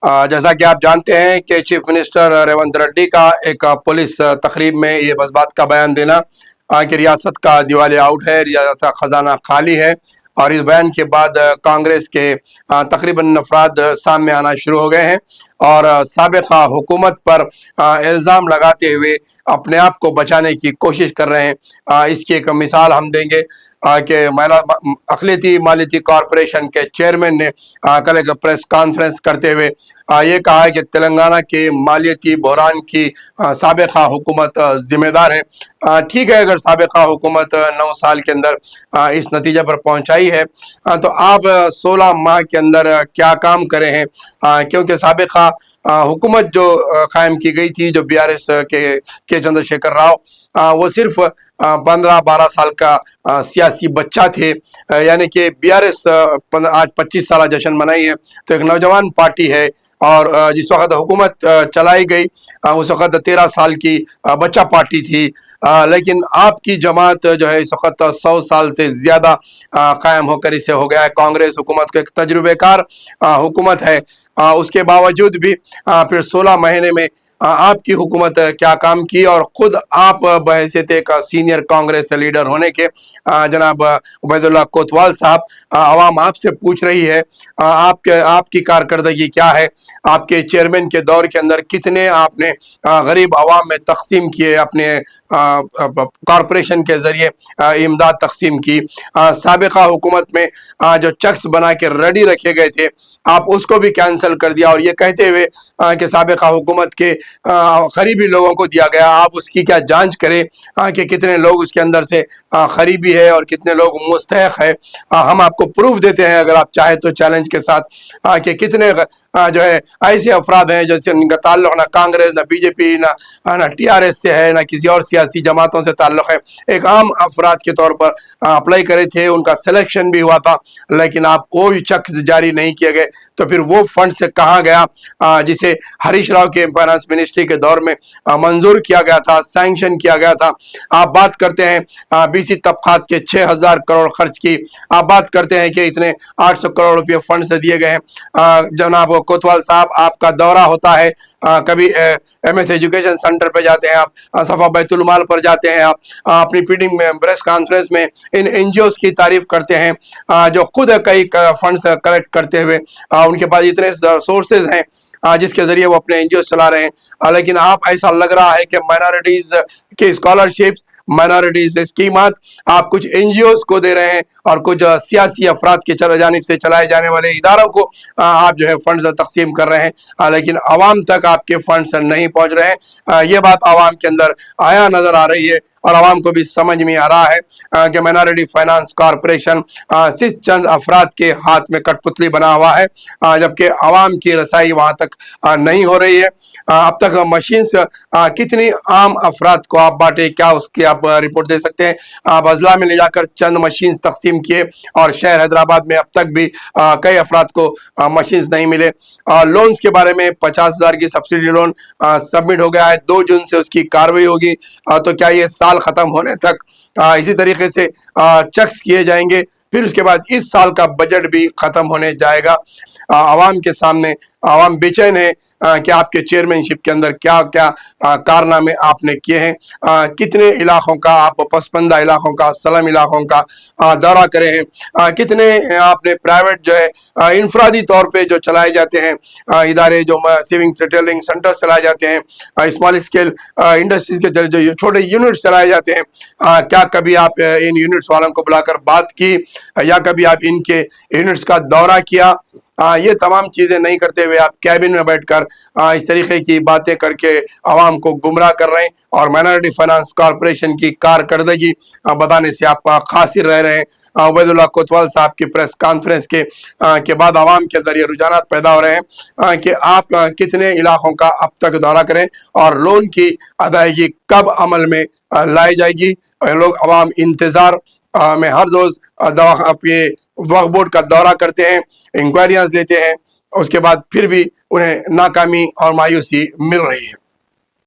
جیسا کہ آپ جانتے ہیں کہ چیف منسٹر ریونت ریڈی کا ایک پولیس تقریب میں یہ بس بات کا بیان دینا کہ ریاست کا دیوالیہ آؤٹ ہے، ریاست کا خزانہ خالی ہے، اور اس بیان کے بعد کانگریس کے تقریباً افراد سامنے آنا شروع ہو گئے ہیں اور سابقہ حکومت پر الزام لگاتے ہوئے اپنے آپ کو بچانے کی کوشش کر رہے ہیں۔ اس کی ایک مثال ہم دیں گے کہ اقلیتی مالیاتی کارپوریشن کے چیئرمین نے کل ایک پریس کانفرنس کرتے ہوئے یہ کہا ہے کہ تلنگانہ کے مالیاتی بحران کی سابقہ حکومت ذمہ دار ہے۔ ٹھیک ہے، اگر سابقہ حکومت 9 سال کے اندر اس نتیجے پر پہنچائی ہے تو آپ 16 ماہ کے اندر کیا کام کرے ہیں، کیونکہ سابقہ حکومت جو قائم کی گئی تھی، جو BRS کے چندر شیکھر راؤ، وہ صرف 15-12 سال کا سیاسی بچہ تھے، یعنی کہ BRS آج 25 سالہ جشن منائی ہے تو ایک نوجوان پارٹی ہے، اور جس وقت حکومت چلائی گئی اس وقت 13 سال کی بچہ پارٹی تھی، لیکن آپ کی جماعت جو ہے اس وقت 100 سال سے زیادہ قائم ہو کر اسے ہو گیا ہے۔ کانگریس حکومت کو ایک تجربے کار حکومت ہے، اس کے باوجود بھی پھر 16 مہینے میں آپ کی حکومت کیا کام کی، اور خود آپ بحیثیت ایک سینئر کانگریس لیڈر ہونے کے جناب عبید اللہ کوتوال صاحب، عوام آپ سے پوچھ رہی ہے آپ کی کارکردگی کیا ہے، آپ کے چیئرمین کے دور کے اندر کتنے آپ نے غریب عوام میں تقسیم کیے، اپنے کارپوریشن کے ذریعے امداد تقسیم کی۔ سابقہ حکومت میں جو چیکس بنا کے ریڈی رکھے گئے تھے آپ اس کو بھی کینسل کر دیا، اور یہ کہتے ہوئے کہ سابقہ حکومت کے قریبی لوگوں کو دیا گیا۔ آپ اس کی کیا جانچ کریں کہ کتنے لوگ اس کے اندر سے قریبی ہے اور کتنے لوگ مستحق ہے۔ ہم آپ کو پروف دیتے ہیں اگر آپ چاہیں تو چیلنج کے ساتھ، کہ کتنے جو ہے ایسے افراد ہیں جن سے ان کا تعلق نہ کانگریس، نہ BJP، نہ TRS سے ہے، نہ کسی اور سیاسی جماعتوں سے تعلق ہے، ایک عام افراد کے طور پر اپلائی کرے تھے، ان کا سلیکشن بھی ہوا تھا، لیکن آپ کو بھی چیکس جاری نہیں کیے گئے، تو پھر وہ فنڈ سے کہاں گیا جسے ہریش راؤ کے فائنانس منسٹری کے دور میں منظور کیا گیا تھا، سینکشن کیا گیا تھا۔ آپ بات کرتے ہیں BC طبقات کے 6000 کروڑ خرچ کی، آپ بات کرتے ہیں کہ اتنے 800 کروڑ روپے فنڈ سے دیے گئے ہیں۔ جناب کوتوال صاحب، آپ کا دورہ ہوتا ہے، کبھی MS ایجوکیشن سینٹر پہ جاتے ہیں، آپ صفا بیت المال پر جاتے ہیں، آپ اپنی میٹنگ میں پریس کانفرنس میں ان NGOs کی تعریف کرتے ہیں جو خود کئی فنڈز کلیکٹ کرتے ہوئے ان کے پاس اتنے سورسز ہیں جس کے ذریعے وہ اپنے NGOs چلا رہے ہیں، لیکن آپ ایسا لگ رہا ہے کہ مائنارٹیز کے اسکالرشپس، مائنارٹیز اسکیمات آپ کچھ NGOs کو دے رہے ہیں، اور کچھ سیاسی افراد کی جانب سے چلائے جانے والے اداروں کو آپ جو ہے فنڈز تقسیم کر رہے ہیں، لیکن عوام تک آپ کے فنڈز نہیں پہنچ رہے ہیں۔ یہ بات عوام کے اندر آیا نظر آ رہی ہے، اور عوام کو بھی سمجھ میں آ رہا ہے کہ مائنارٹی فائنانس کارپوریشن صرف چند افراد کے ہاتھ میں کٹ پتلی بنا ہوا ہے، جبکہ عوام کی رسائی وہاں تک نہیں ہو رہی ہے۔ اب تک مشینز کتنی عام افراد کو آپ بانٹے، کیا اس کی آپ رپورٹ دے سکتے ہیں؟ آپ اضلاع میں لے جا کر چند مشینز تقسیم کیے، اور شہر حیدرآباد میں اب تک بھی کئی افراد کو مشینز نہیں ملے۔ لونز کے بارے میں 50,000 کی سبسڈی لون سبمٹ ہو گیا ہے، 2 جون سے اس کی کارروائی ہوگی، تو کیا یہ سال ختم ہونے تک اسی طریقے سے چیکس کیے جائیں گے؟ پھر اس کے بعد اس سال کا بجٹ بھی ختم ہونے جائے گا۔ عوام کے سامنے عوام بے چین ہے کہ آپ کے چیئرمین شپ کے اندر کیا کیا کارنامے آپ نے کیے ہیں، کتنے علاقوں کا آپ پسماندہ علاقوں کا، سلم علاقوں کا دورہ کرے ہیں، کتنے آپ نے پرائیویٹ جو ہے انفرادی طور پہ جو چلائے جاتے ہیں ادارے، جو سیونگ ریٹیلنگ سینٹر چلائے جاتے ہیں، اسمال اسکیل انڈسٹریز کے جو چھوٹے یونٹس چلائے جاتے ہیں، کیا کبھی آپ ان یونٹس والوں کو بلا کر بات کی، یا کبھی آپ ان کے یونٹس کا دورہ کیا؟ یہ تمام چیزیں نہیں کرتے ہوئے آپ کیبن میں بیٹھ کر اس طریقے کی باتیں کر کے عوام کو گمراہ کر رہے ہیں، اور مائنارٹی فائنانس کارپوریشن کی کارکردگی بتانے سے آپ قاصر رہ رہے ہیں۔ عبید اللہ کوتوال صاحب کی پریس کانفرنس کے بعد عوام کے ذریعے رجحانات پیدا ہو رہے ہیں کہ آپ کتنے علاقوں کا اب تک دورہ کریں، اور لون کی ادائیگی کب عمل میں لائی جائے گی۔ لوگ عوام انتظار میں ہر روز یہ وقف بورڈ کا دورہ کرتے ہیں، انکوائریاں لیتے ہیں، اس کے بعد پھر بھی انہیں ناکامی اور مایوسی مل رہی ہے۔